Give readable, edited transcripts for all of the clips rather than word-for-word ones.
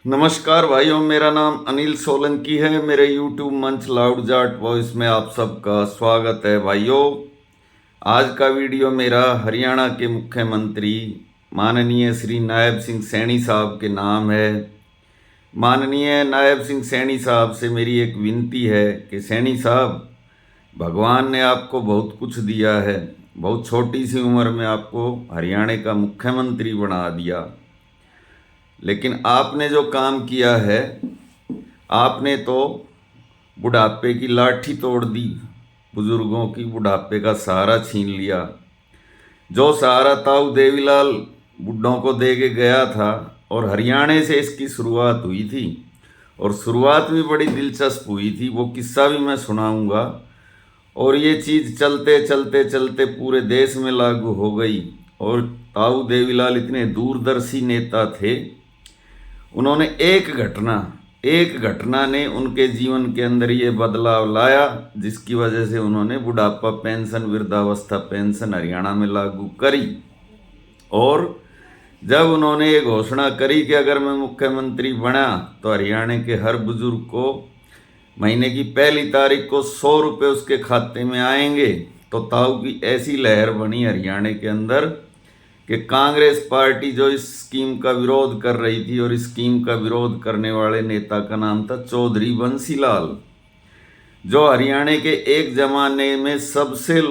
नमस्कार भाइयों, मेरा नाम अनिल सोलंकी है। मेरे यूट्यूब मंच लाउड जाट वॉइस में आप सबका स्वागत है। भाइयों, आज का वीडियो मेरा हरियाणा के मुख्यमंत्री माननीय श्री नायब सिंह सैनी साहब के नाम है। माननीय नायब सिंह सैनी साहब से मेरी एक विनती है कि सैनी साहब, भगवान ने आपको बहुत कुछ दिया है। बहुत छोटी सी उम्र में आपको हरियाणा का मुख्यमंत्री बना दिया, लेकिन आपने जो काम किया है, आपने तो बुढ़ापे की लाठी तोड़ दी, बुजुर्गों की बुढ़ापे का सहारा छीन लिया। जो सहारा ताऊ देवीलाल बुढ़ों को दे के गया था, और हरियाणा से इसकी शुरुआत हुई थी, और शुरुआत भी बड़ी दिलचस्प हुई थी। वो किस्सा भी मैं सुनाऊंगा। और ये चीज़ चलते चलते चलते पूरे देश में लागू हो गई। और ताऊ देवीलाल इतने दूरदर्शी नेता थे, उन्होंने एक घटना ने उनके जीवन के अंदर ये बदलाव लाया, जिसकी वजह से उन्होंने बुढ़ापा पेंशन, वृद्धावस्था पेंशन हरियाणा में लागू करी। और जब उन्होंने ये घोषणा करी कि अगर मैं मुख्यमंत्री बना तो हरियाणा के हर बुजुर्ग को महीने की पहली तारीख को 100 रुपये उसके खाते में आएंगे, तो ताऊ की ऐसी लहर बनी हरियाणा के अंदर कि कांग्रेस पार्टी जो इस स्कीम का विरोध कर रही थी, और इस स्कीम का विरोध करने वाले नेता का नाम था चौधरी बंसीलाल, जो हरियाणा के एक जमाने में सबसे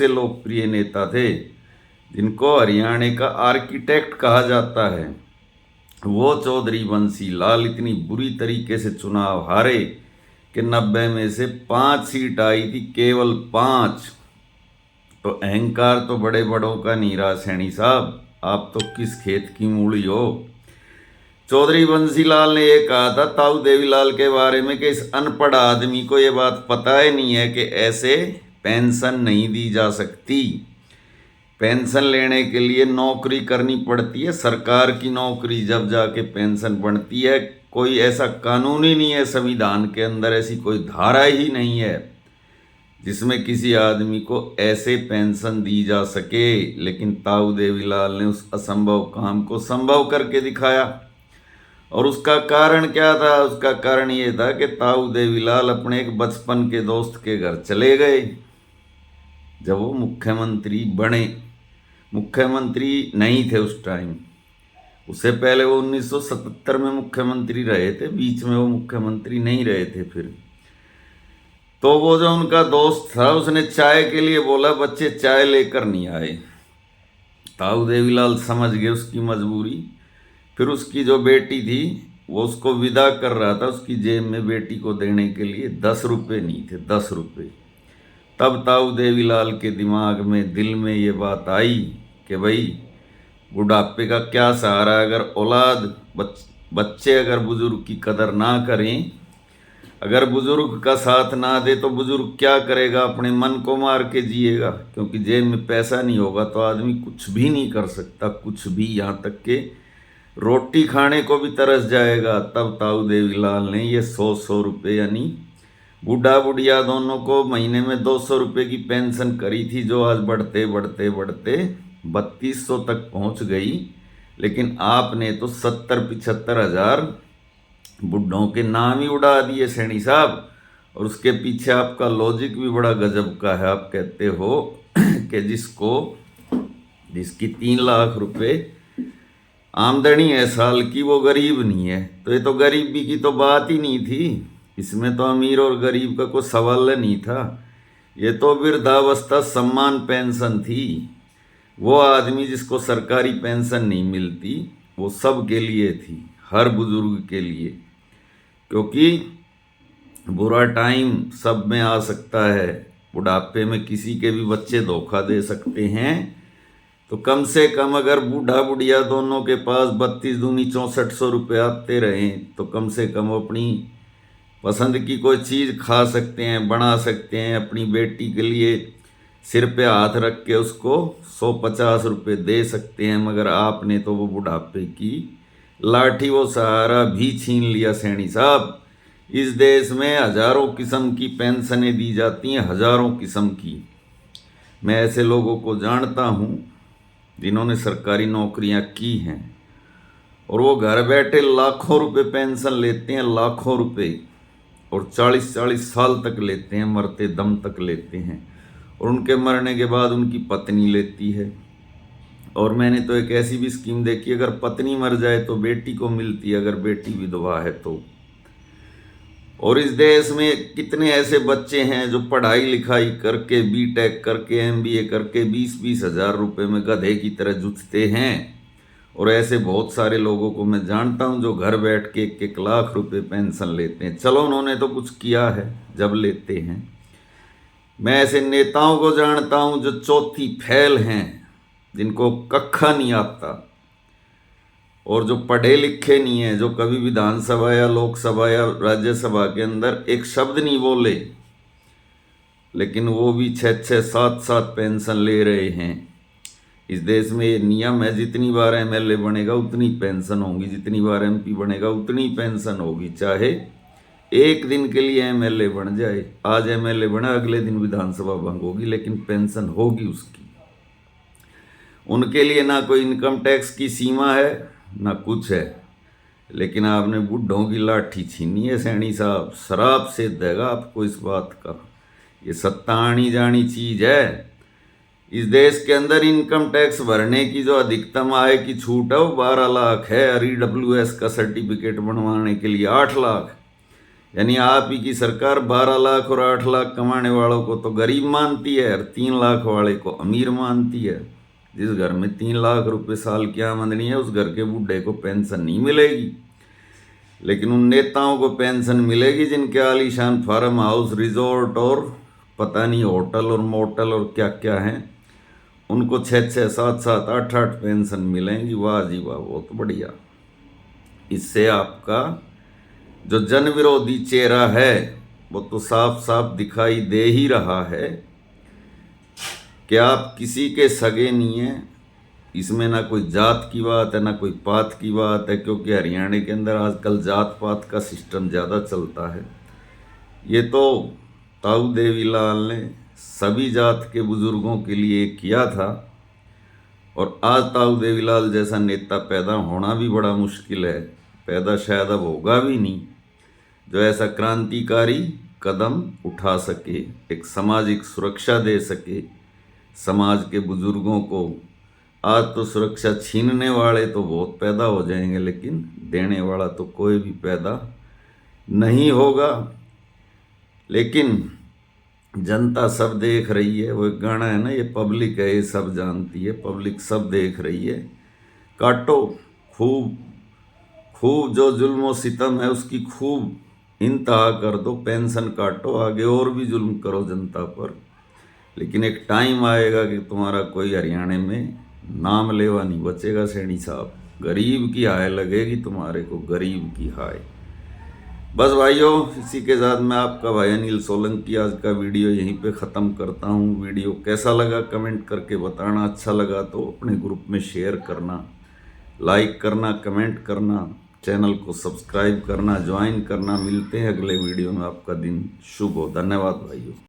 लोकप्रिय नेता थे, जिनको हरियाणा का आर्किटेक्ट कहा जाता है। वो चौधरी बंसीलाल इतनी बुरी तरीके से चुनाव हारे कि 90 में से 5 सीट आई थी, केवल 5। तो अहंकार तो बड़े बड़ों का नहीं रहा सैनी साहब, आप तो किस खेत की मूली हो। चौधरी बंसीलाल ने यह कहा था ताऊ देवीलाल के बारे में कि इस अनपढ़ आदमी को ये बात पता ही नहीं है कि ऐसे पेंशन नहीं दी जा सकती। पेंशन लेने के लिए नौकरी करनी पड़ती है, सरकार की नौकरी, जब जाके पेंशन बनती है। कोई ऐसा कानून ही नहीं है, संविधान के अंदर ऐसी कोई धारा ही नहीं है जिसमें किसी आदमी को ऐसे पेंशन दी जा सके। लेकिन ताऊ देवीलाल ने उस असंभव काम को संभव करके दिखाया। और उसका कारण क्या था? उसका कारण ये था कि ताऊ देवीलाल अपने एक बचपन के दोस्त के घर चले गए जब वो मुख्यमंत्री बने। मुख्यमंत्री नहीं थे उस टाइम, उससे पहले वो 1977 में मुख्यमंत्री रहे थे, बीच में वो मुख्यमंत्री नहीं रहे थे। फिर तो वो जो उनका दोस्त था, उसने चाय के लिए बोला, बच्चे चाय लेकर नहीं आए। ताऊ देवीलाल समझ गए उसकी मजबूरी। फिर उसकी जो बेटी थी, वो उसको विदा कर रहा था, उसकी जेब में बेटी को देने के लिए 10 रुपये नहीं थे, 10 रुपये। तब ताऊ देवीलाल के दिमाग में, दिल में ये बात आई कि भाई, बुढ़ापे का क्या सहारा? अगर औलाद, बच्चे अगर बुजुर्ग की कदर ना करें, अगर बुजुर्ग का साथ ना दे, तो बुजुर्ग क्या करेगा? अपने मन को मार के जिएगा, क्योंकि जेब में पैसा नहीं होगा तो आदमी कुछ भी नहीं कर सकता, कुछ भी, यहाँ तक के रोटी खाने को भी तरस जाएगा। तब ताऊ देवीलाल ने ये 100 रुपये, यानी बूढ़ा बुढ़िया दोनों को महीने में 200 रुपये की पेंशन करी थी, जो आज बढ़ते बढ़ते बढ़ते 3200 तक पहुंच गई। लेकिन आपने तो 70-75 हजार बुढ़ों के नाम ही उड़ा दिए सैनी साहब। और उसके पीछे आपका लॉजिक भी बड़ा गजब का है। आप कहते हो कि जिसकी 3 लाख रुपए आमदनी है साल की, वो गरीब नहीं है। तो ये तो गरीबी की तो बात ही नहीं थी, इसमें तो अमीर और गरीब का कोई सवाल नहीं था। ये तो वृद्धावस्था सम्मान पेंशन थी। वो आदमी जिसको सरकारी पेंशन नहीं मिलती, वो सब के लिए थी, हर बुजुर्ग के लिए। क्योंकि बुरा टाइम सब में आ सकता है, बुढ़ापे में किसी के भी बच्चे धोखा दे सकते हैं। तो कम से कम अगर बूढ़ा बुढ़िया दोनों के पास 32 दूनी 6400 रुपये आते रहें, तो कम से कम अपनी पसंद की कोई चीज़ खा सकते हैं, बना सकते हैं। अपनी बेटी के लिए सिर पे हाथ रख के उसको 150 रुपये दे सकते हैं। मगर आपने तो वो बुढ़ापे की लाठी, वो सहारा भी छीन लिया सैनी साहब। इस देश में हजारों किस्म की पेंशनें दी जाती हैं, हजारों किस्म की। मैं ऐसे लोगों को जानता हूँ जिन्होंने सरकारी नौकरियाँ की हैं, और वो घर बैठे लाखों रुपए पेंशन लेते हैं, लाखों रुपए, और 40-40 साल तक लेते हैं, मरते दम तक लेते हैं। और उनके मरने के बाद उनकी पत्नी लेती है। और मैंने तो एक ऐसी भी स्कीम देखी, अगर पत्नी मर जाए तो बेटी को मिलती है, अगर बेटी विधवा है तो। और इस देश में कितने ऐसे बच्चे हैं जो पढ़ाई लिखाई करके, बीटेक करके, एमबीए करके 20-20 हज़ार रुपये में गधे की तरह जुटते हैं। और ऐसे बहुत सारे लोगों को मैं जानता हूं जो घर बैठ के 1-1 लाख रुपए पेंशन लेते हैं। चलो उन्होंने तो कुछ किया है जब लेते हैं। मैं ऐसे नेताओं को जानता हूं जो चौथी फैल हैं, जिनको कक्खा नहीं आता, और जो पढ़े लिखे नहीं है, जो कभी विधानसभा या लोकसभा या राज्यसभा के अंदर एक शब्द नहीं बोले, लेकिन वो भी 6-6, 7-7 पेंशन ले रहे हैं। इस देश में ये नियम है, जितनी बार एमएलए बनेगा उतनी पेंशन होगी, जितनी बार एमपी बनेगा उतनी पेंशन होगी, चाहे एक दिन के लिए एमएलए बन जाए। आज एमएलए बना, अगले दिन विधानसभा भंग होगी, लेकिन पेंशन होगी उसकी। उनके लिए ना कोई इनकम टैक्स की सीमा है ना कुछ है। लेकिन आपने बुढ़ों की लाठी छीनी है सैनी साहब, शराब से देगा आपको इस बात का। ये सत्ता आनी जानी चीज है। इस देश के अंदर इनकम टैक्स भरने की जो अधिकतम आय की छूट है वो 12 लाख है। REWS का सर्टिफिकेट बनवाने के लिए 8 लाख। यानी आप ही की सरकार 12 लाख और 8 लाख कमाने वालों को तो गरीब मानती है और 3 लाख वाले को अमीर मानती है। जिस घर में 3 लाख रुपए साल की आमदनी है, उस घर के बूढ़े को पेंशन नहीं मिलेगी। लेकिन उन नेताओं को पेंशन मिलेगी जिनके आलीशान फार्म हाउस, रिजॉर्ट और पता नहीं होटल और मोटल और क्या क्या हैं, उनको 6-6, 7-7, 8-8 पेंशन मिलेंगी। वाह जी वाह, बहुत बढ़िया। इससे आपका जो जन विरोधी चेहरा है वो तो साफ साफ दिखाई दे ही रहा है कि आप किसी के सगे नहीं हैं। इसमें ना कोई जात की बात है ना कोई पात की बात है, क्योंकि हरियाणा के अंदर आजकल जात पात का सिस्टम ज़्यादा चलता है। ये तो ताऊ देवीलाल ने सभी जात के बुजुर्गों के लिए किया था, और आज ताऊ देवीलाल जैसा नेता पैदा होना भी बड़ा मुश्किल है, पैदा शायद अब होगा भी नहीं, जो ऐसा क्रांतिकारी कदम उठा सके, एक सामाजिक सुरक्षा दे सके समाज के बुजुर्गों को। आज तो सुरक्षा छीनने वाले तो बहुत पैदा हो जाएंगे, लेकिन देने वाला तो कोई भी पैदा नहीं होगा। लेकिन जनता सब देख रही है। वो एक गाना है ना, ये पब्लिक है ये सब जानती है, पब्लिक सब देख रही है। काटो खूब खूब जो जुल्म सितम है उसकी खूब इंतहा कर दो, पेंशन काटो, आगे और भी जुल्म करो जनता पर। लेकिन एक टाइम आएगा कि तुम्हारा कोई हरियाणा में नाम लेवा नहीं बचेगा सैनी साहब। गरीब की हाय लगेगी तुम्हारे को, गरीब की हाय। बस भाइयों, इसी के साथ मैं आपका भाई अनिल सोलंकी आज का वीडियो यहीं पे ख़त्म करता हूँ। वीडियो कैसा लगा कमेंट करके बताना, अच्छा लगा तो अपने ग्रुप में शेयर करना, लाइक करना, कमेंट करना, चैनल को सब्सक्राइब करना, ज्वाइन करना। मिलते हैं अगले वीडियो में। आपका दिन शुभ हो। धन्यवाद भाइयों।